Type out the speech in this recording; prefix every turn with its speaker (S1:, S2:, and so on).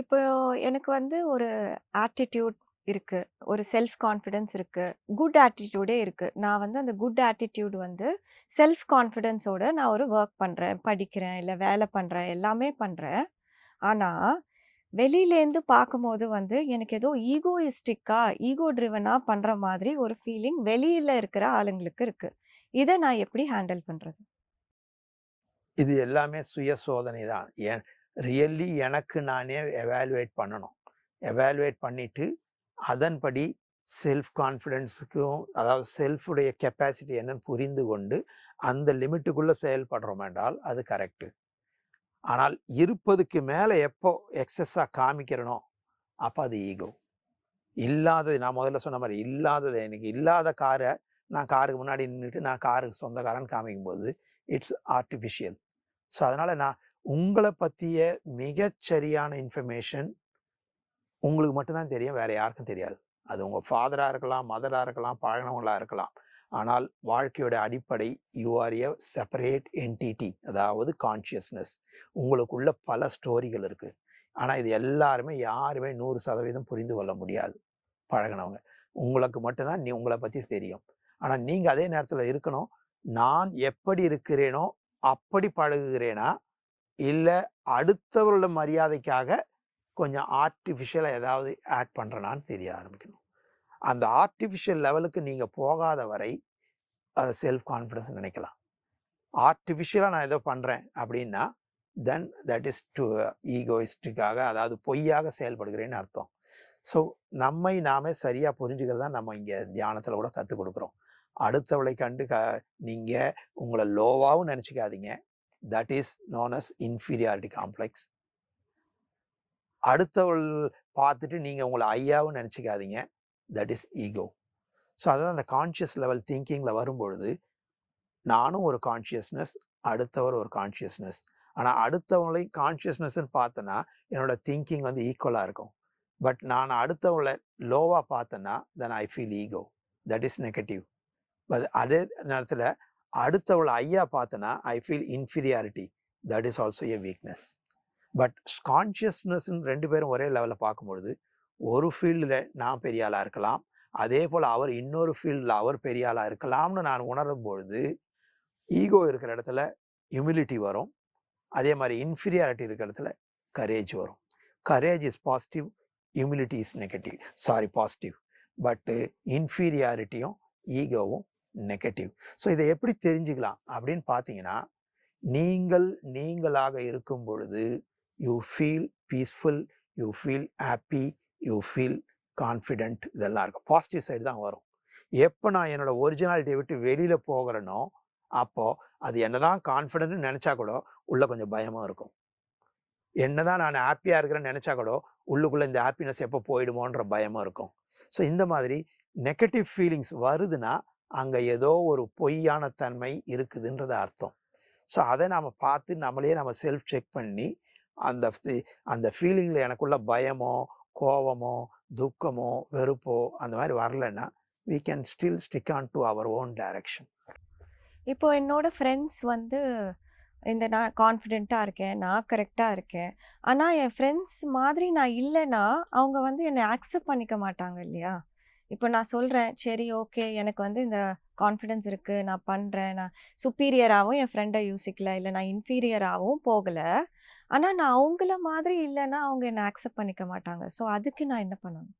S1: இப்போ எனக்கு வந்து ஒரு ஆட்டிட்யூட் இருக்கு. ஒரு செல்ஃப் கான்ஃபிடன்ஸ் இருக்கு. குட் ஆட்டிட்யூடே இருக்கு. நான் வந்து அந்த குட் ஆட்டிட்யூட் வந்து செல்ஃப் கான்ஃபிடன்ஸோட நான் ஒரு வொர்க் பண்றேன், படிக்கிறேன், இல்ல வேலை பண்றேன், எல்லாமே பண்றேன். ஆனா, வெளியிலேருந்து பார்க்கும்போது வந்து எனக்கு ஏதோ ஈகோயிஸ்டிக்கா, ஈகோ ட்ரிவனா பண்ற மாதிரி ஒரு ஃபீலிங் வெளியில இருக்கிற ஆளுங்களுக்கு இருக்கு. இத நான் எப்படி ஹேண்டில் பண்றது?
S2: இது எல்லாமே சுய சோதனை தான். ரியல்லி எனக்கு நானே எவாலுவேட் பண்ணணும். எவாலுவேட் பண்ணிட்டு, அதன்படி செல்ஃப் கான்ஃபிடன்ஸுக்கும் அதாவது செல்ஃபுடைய கெப்பாசிட்டி என்னன்னு புரிந்து கொண்டு, அந்த லிமிட்டுக்குள்ள செயல்படுறோம் என்றால், அது கரெக்ட்டு. ஆனால் இருப்பதுக்கு மேல எப்போ எக்ஸஸ்ஸா காமிக்கிறனோ, அப்ப அது ஈகோ. இல்லாதது நான் முதல்ல சொன்ன மாரி, இல்லாதது எனக்கு இல்லாத கார நான் காருக்கு முன்னாடி நின்னுட்டு, நான் காருக்கு சொந்தக்காரன்னு காமிக்கும்போது, இட்ஸ் ஆர்ட்டிஃபிஷியல். ஸோ, அதனால நான் உங்கள பத்திய மிகச்சரியான இன்ஃபர்மேஷன் உங்களுக்கு மட்டும் தான் தெரியும். வேற யாருக்கும் தெரியாது. அது உங்க ஃபாதரா இருக்கலாம், மதரா இருக்கலாம், பழகுனவங்களா இருக்கலாம். ஆனால் வாழ்க்கையோட அடிப்படை you are a separate entity. அதாவது கான்ஷியஸ்னஸ். உங்களுக்குள்ள பல ஸ்டோரிகள் இருக்கு. ஆனா இது எல்லாருமே யாருமே 100% புரிந்து கொள்ள முடியாது. பழகுனவங்க. உங்களுக்கு மட்டும் தான் உங்கள பத்தி தெரியும். ஆனா நீங்க அதே நேரத்துல இருக்கணும். நான் எப்படி இருக்கிறேனோ, அப்படி பழகுகிறேனா? இல்ல அடுத்தவரோட மரியாதைக்காக கொஞ்சம் ஆர்ட்டிஃபிஷியலா ஏதாவது ஆட் பண்றேனான்னு தெரிய ஆரம்பிக்கணும். அந்த ஆர்ட்டிஃபிஷியல் லெவலுக்கு நீங்க போகாத வரை, அத செல்ஃப் கான்ஃபிடன்ஸ் நினைக்கலாம். ஆர்ட்டிஃபிஷியலா நான் ஏதோ பண்றேன் அப்படின்னா, தென் தட் இஸ் டூ ஈகோயிஸ்டிக்காக அதாவது பொய்யாக செயல்படுகிறேன்னு அர்த்தம். ஸோ நம்மை நாமே சரியா புரிஞ்சுக்கிறது தான் நம்ம இங்க தியானத்துல கூட கத்துக் குடுக்குறோம். அடுத்தவளை கண்டு நீங்க உங்கள லோவாவும் நெனச்சுக்காதீங்க. That is known as inferiority complex. அடுத்தவள் பார்த்துட்டு நீங்க உங்கள ஐயாவும் நெனச்சுக்காதீங்க. That is ego. ஸோ அதான் அந்த கான்ஷியஸ் லெவல் திங்கிங்ல வரும்பொழுது, நானும் ஒரு கான்ஷியஸ்னஸ், அடுத்தவர் ஒரு கான்ஷியஸ்னஸ். ஆனா அடுத்தவங்களை கான்ஷியஸ்னஸ்ன்னு பார்த்தேன்னா, என்னோட திங்கிங் வந்து ஈக்குவலா இருக்கும். பட் நான் அடுத்தவங்கள லோவா பார்த்தேன்னா, then I feel ego. That is negative. அதே நேரத்துல அடுத்தவள ஐயா பார்த்தேன்னா, I feel inferiority. That is also a weakness. But கான்ஷியஸ்னஸ்ன்னு 2 பேரும் ஒரே லெவல்ல பார்க்கும்பொழுது, ஒரு ஃபீல்டுல நான் பெரிய ஆளா இருக்கலாம். அதேபோல அவர் இன்னொரு ஃபீல்டுல அவர் பெரிய ஆளா இருக்கலாம்னு நான் உணரும்பொழுது, ஈகோ இருக்கிற இடத்துல ஹியூமிலிட்டி வரும். அதே மாரி இன்ஃபீரியாரிட்டி இருக்கிற இடத்துல கரேஜ் வரும். Courage is positive, humility is negative. Sorry positive. But இன்ஃபீரியாரிட்டியும், ஈகோவும் நெகட்டிவ். ஸோ இத எப்படி தெரிஞ்சுக்கலாம் அப்படின்னு பார்த்தீங்கன்னா, நீங்கள் நீங்களாக இருக்கும் பொழுது, you feel peaceful, you feel happy, you feel confident இதெல்லாம் இருக்கும். பாசிட்டிவ் சைடு தான் வரும். எப்போ நான் என்னோட ஒரிஜினாலிட்டியை விட்டு வெளியில போகிறேனோ, அப்போ அது என்னதான் கான்ஃபிடென்ட்னு நெனச்சா கூட, உள்ள கொஞ்சம் பயமும் இருக்கும். என்னதான் நான் ஹேப்பியா இருக்கிறேன்னு நெனச்சா கூட, உள்ளுக்குள்ள இந்த ஹேப்பினஸ் எப்போ போயிடுமோன்ற பயமும் இருக்கும். ஸோ இந்த மாதிரி நெகட்டிவ் ஃபீலிங்ஸ் வருதுன்னா, அங்க ஏதோ ஒரு பொய்யான தன்மை இருக்குதுன்றது அர்த்தம். ஸோ அத நாம பார்த்து நம்மளையே நம்ம செல்ஃப் செக் பண்ணி, அந்த அந்த ஃபீலிங்ல எனக்குள்ள பயமோ, கோவமோ, துக்கமோ, வெறுப்போ அந்த மாரி வரலன்னா, we can still stick on to our own direction.
S1: இப்போ என்னோட ஃப்ரெண்ட்ஸ் வந்து நான் கான்ஃபிடென்ட்டா இருக்கேன். நான் கரெக்ட்டா இருக்கேன். ஆனா, என் ஃப்ரெண்ட்ஸ் மாதிரி நான் இல்லன்னா, அவங்க வந்து என்ன அக்செப்ட் பண்ணிக்க மாட்டாங்க இல்லையா? இப்போ நான் சொல்றேன், சரி ஓகே எனக்கு வந்து இந்த கான்ஃபிடன்ஸ் இருக்கு. நான் பண்றேன். நான் சுப்பீரியராவும் என் ஃப்ரெண்ட யோசிக்கல. இல்ல நான் இன்ஃபீரியராவும் போகல. ஆனா, நான் அவங்கள மாதிரி இல்லன்னா, அவங்க என்ன அக்செப்ட் பண்ணிக்க மாட்டாங்க. ஸோ, அதுக்கு நான் என்ன பண்ணணும்?